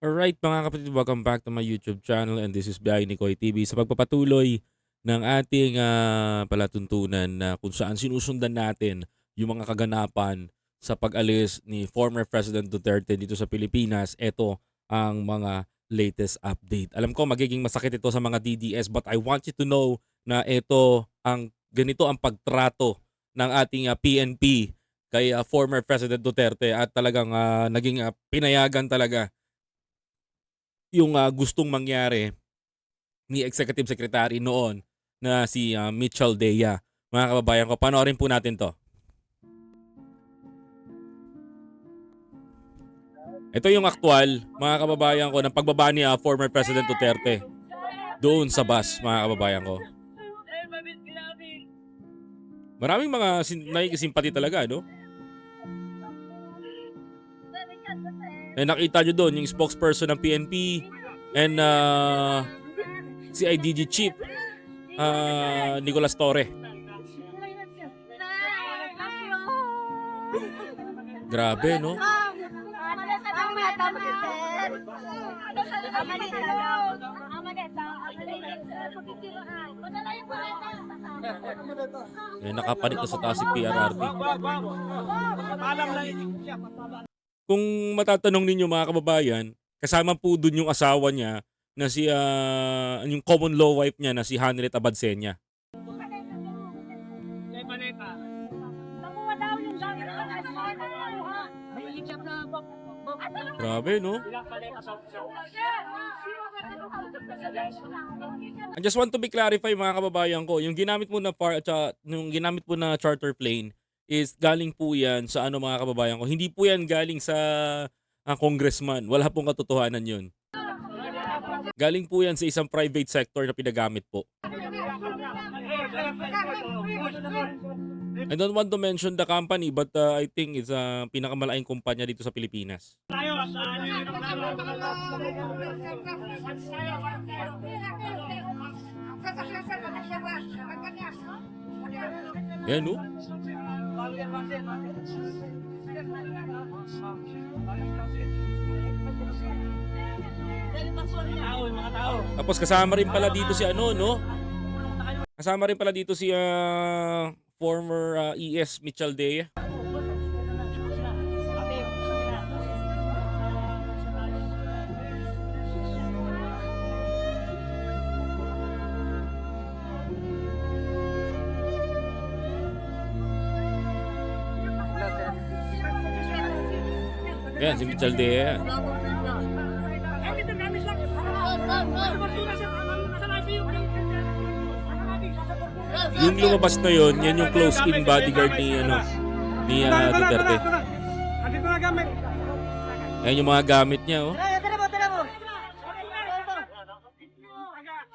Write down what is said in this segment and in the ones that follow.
Alright mga kapatid, welcome back to my YouTube channel and this is Biyahe ni Koy TV sa pagpapatuloy ng ating palatuntunan na kung saan sinusundan natin yung mga kaganapan sa pag-alis ni former President Duterte dito sa Pilipinas. Ito ang mga latest update. Alam ko magiging masakit ito sa mga DDS but I want you to know na ganito ang pagtrato ng ating PNP kay former President Duterte at talagang naging pinayagan talaga yung gustong mangyari ni Executive Secretary noon na si Mitchell Dea. Mga kababayan ko, panoorin po natin 'to. Ito yung aktual, mga kababayan ko, ng pagbaba ni former President Duterte doon sa bus, mga kababayan ko. Maraming mga nakikisimpati talaga, no? Nakita nyo doon yung spokesperson ng PNP and CIDG Chief Nicolas Torre. Grabe, no? Nakapanik na sa taas si PRRD. Kung matatanong ninyo mga kababayan, kasama po dun yung asawa niya na si yung common law wife niya na si Hanret Abadsenya. Grabe, no? I just want to be clarify mga kababayan ko, yung ginamit mo na charter plane is galing po yan sa mga kababayan ko. Hindi po yan galing sa congressman. Wala pong katotohanan yun. Galing po yan sa isang private sector na pinagamit po. I don't want to mention the company but I think it's a pinakamalaking kumpanya dito sa Pilipinas. Yan, no? Tapos kasama rin pala dito si no? Kasama rin pala dito si former ES Mitchell Dea. Yan, si Mitchell Dea. Yung lumabas na yon, yan yung close-in bodyguard ni Duterte. Yan yung mga gamit niya, oh.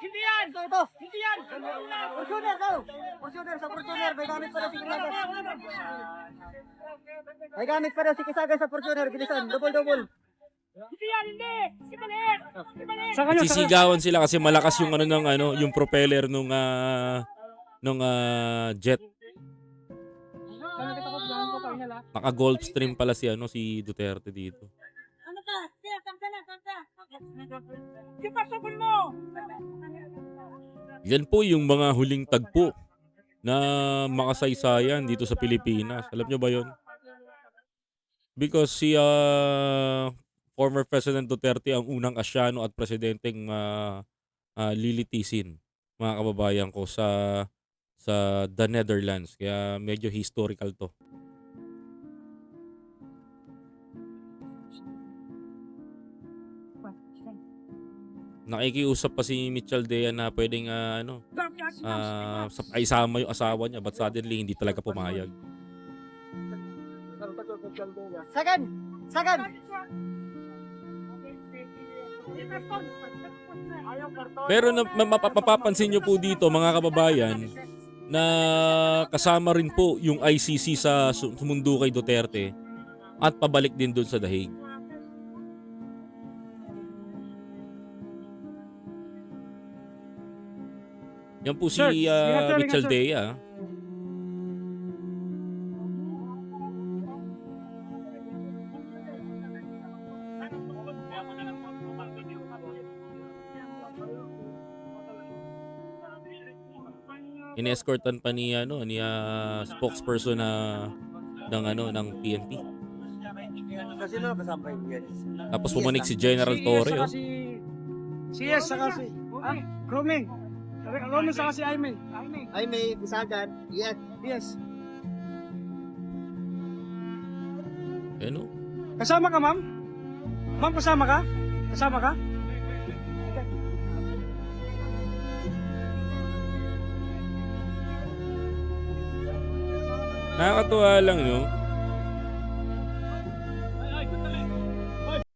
Hindi yan! Hindi yan! Portioner daw! Portioner sa Portioner, may gamit pa daw si Kisagan. May gamit pa daw si Kisagan sa Portioner, bilisan, double-double. Hindi yan, hindi! Si Maliit! Sisigawan sila kasi malakas yung yung propeller nung jet. Naka Gulfstream pala si Duterte dito. Ano ka? Kaya, kamsa na! Ipasabon mo! Yan po yung mga huling tagpo na makasaysayan dito sa Pilipinas. Alam nyo ba yon? Because si former President Duterte ang unang Asyano at presidenteng lilitisin, mga kababayan ko, sa the Netherlands. Kaya medyo historical to. Nakikiusap pa si Mitchell Dea na pwedeng isama yung asawa niya but suddenly hindi talaga pumayag. Sagan! Pero mapapansin nyo po dito mga kababayan na kasama rin po yung ICC sa sumundo kay Duterte at pabalik din doon sa The Hague. Yan po si Mitchell Dea. inescortan pa ni spokesperson ng PNP. Kasi sino kasama yung yan? Tapos Yes pumanik lang. si General Torre, oh. Si Yes saka si Roming. Roming saka si Aymen. Ay, may Bisagan. Yes. Yes. Ano? Kasama ka, ma'am? Ma'am, kasama ka? Kasama ka? Nakakatuwa lang, no?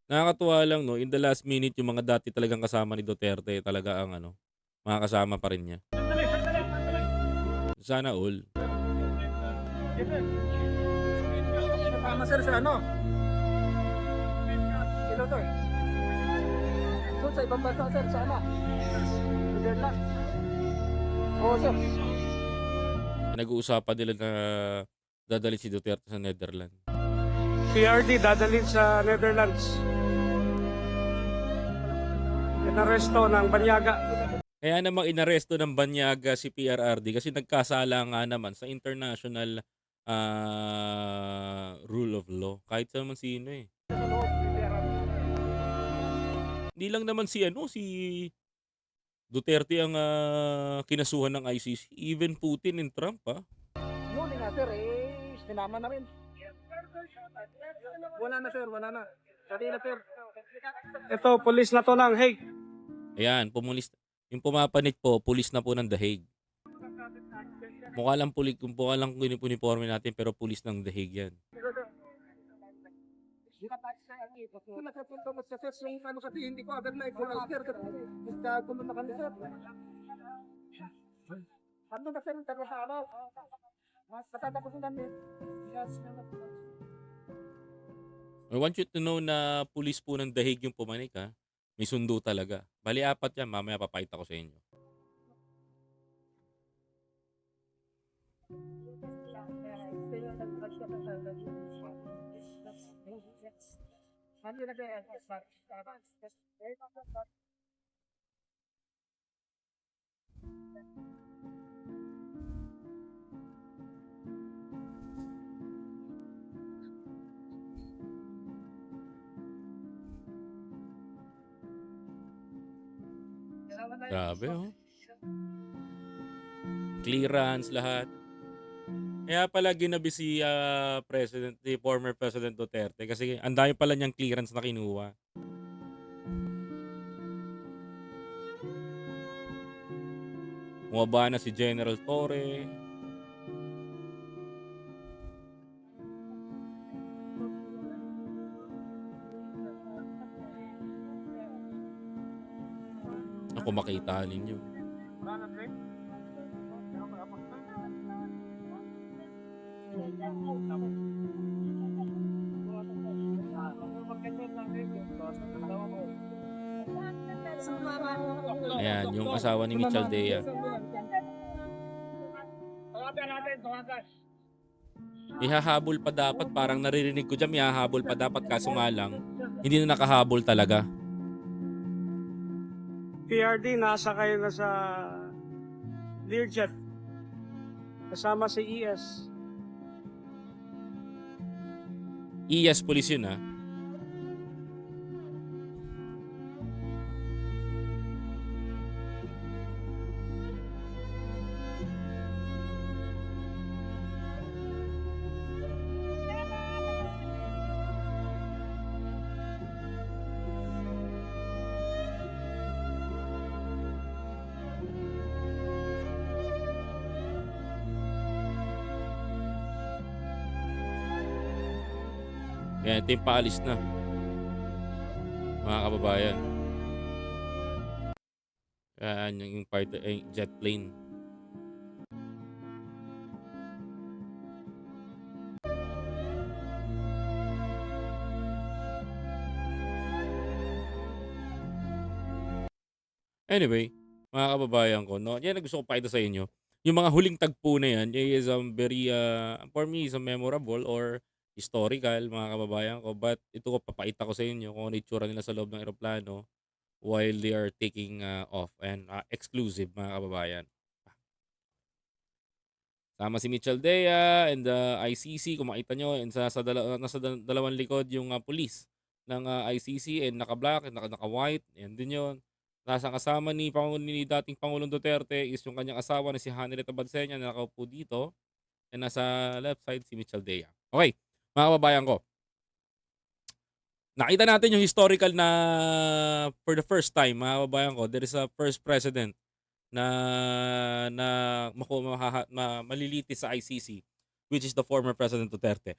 Nakakatuwa lang, no? In the last minute, yung mga dati talagang kasama ni Duterte, talaga ang mga kasama pa rin niya. Sana all. Kasama sir sa ano? Sino to? Doon sa ibang bansa sir, sa ano? Netherlands. Oo sir. Nag-uusapan nila na dadalhin si Duterte sa Netherlands. PRD dadalhin sa Netherlands. Inaresto ng Banyaga. Kaya namang inaresto ng Banyaga si PRRD kasi nagkasala nga naman sa international rule of law. Kahit sa naman sino eh. Hindi lang naman si Duterte ang kinasuhan ng ICC. Even Putin and Trump, ha? Muli nga sir, sinama na rin. Wala na sir, wala na. Kanina sir. Ito, pulis na to ng Hague. Ayan, yung pumapanit po, pulis na po ng The Hague. Mukha lang uniforme natin pero pulis ng The Hague yan. Kung nagkapunta mo sa sir, yung ano kasi hindi ko agad na i-follow sir. Basta kumunta ka na sir. Ano na sir, pero sa ano? Matatapos na namin. I want you to know na pulis po ng The Hague yung pumanik, ha? May sundo talaga. Bali, 4 yan. Mamaya papakita ko sa inyo. Grabe, oh. Clearance, lahat. Kaya pala ginabi si former President Duterte kasi ang dami pala niyang clearance na kinuha. Bumaba na si General Torre. Ako makita ninyo. Ayan, yung asawa ni Mitchell Dea. Ihahabol pa dapat, parang naririnig ko dyan, ihahabol pa dapat, kaso nga lang, hindi na nakahabol talaga. PRD nasakay na sa Learjet. Kasama si ES. IAS police yun, ha? Yan, ito yung paalis na. Mga kababayan. Yan, yung jet plane. Anyway, mga kababayan ko, no, yan ang gusto ko pakita sa inyo. Yung mga huling tagpo na yan, is very, for me, is memorable or historical, mga kababayan ko. But ito ko, papakita ko sa inyo kung ano itsura nila sa loob ng eroplano while they are taking off. And exclusive, mga kababayan. Tama si Mitchell Dea and the ICC, kung makita nyo, and nasa dalawang likod yung police ng ICC, and naka-black, and naka-white, and din yun. Nasa kasama ni dating Pangulong Duterte is yung kanyang asawa na si Hanireta Badsenya na nakaupo dito, and nasa left side si Mitchell Dea. Okay, mga kababayan ko, nakita natin yung historical na for the first time, mga kababayan ko, there is a first president na malilitis sa ICC, which is the former President Duterte.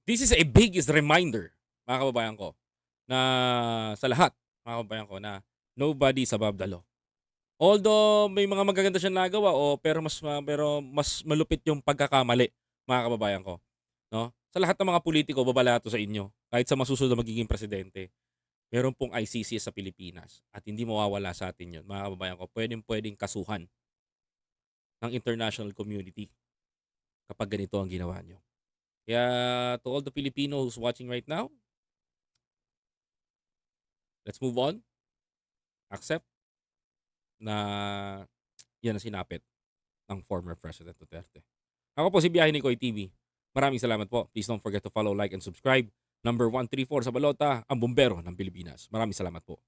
This is a biggest reminder, mga kababayan ko, na sa lahat, mga kababayan ko, na nobody is above the law. Although may mga magaganda siyang nagawa, pero mas malupit yung pagkakamali, mga kababayan ko, no? Sa lahat ng mga politiko, babala to sa inyo, kahit sa masusunod na magiging presidente. Meron pong ICC sa Pilipinas at hindi mawawala sa atin yun. Mga kababayan ko, pwedeng kasuhan ng international community kapag ganito ang ginawa nyo. Kaya to all the Filipinos who's watching right now, let's move on. Accept na yan ang sinapit ng former President Duterte. Ako po si Biyahe ni Koy TV. Maraming salamat po. Please don't forget to follow, like, and subscribe. Number 134 sa balota, ang bumbero ng Pilipinas. Maraming salamat po.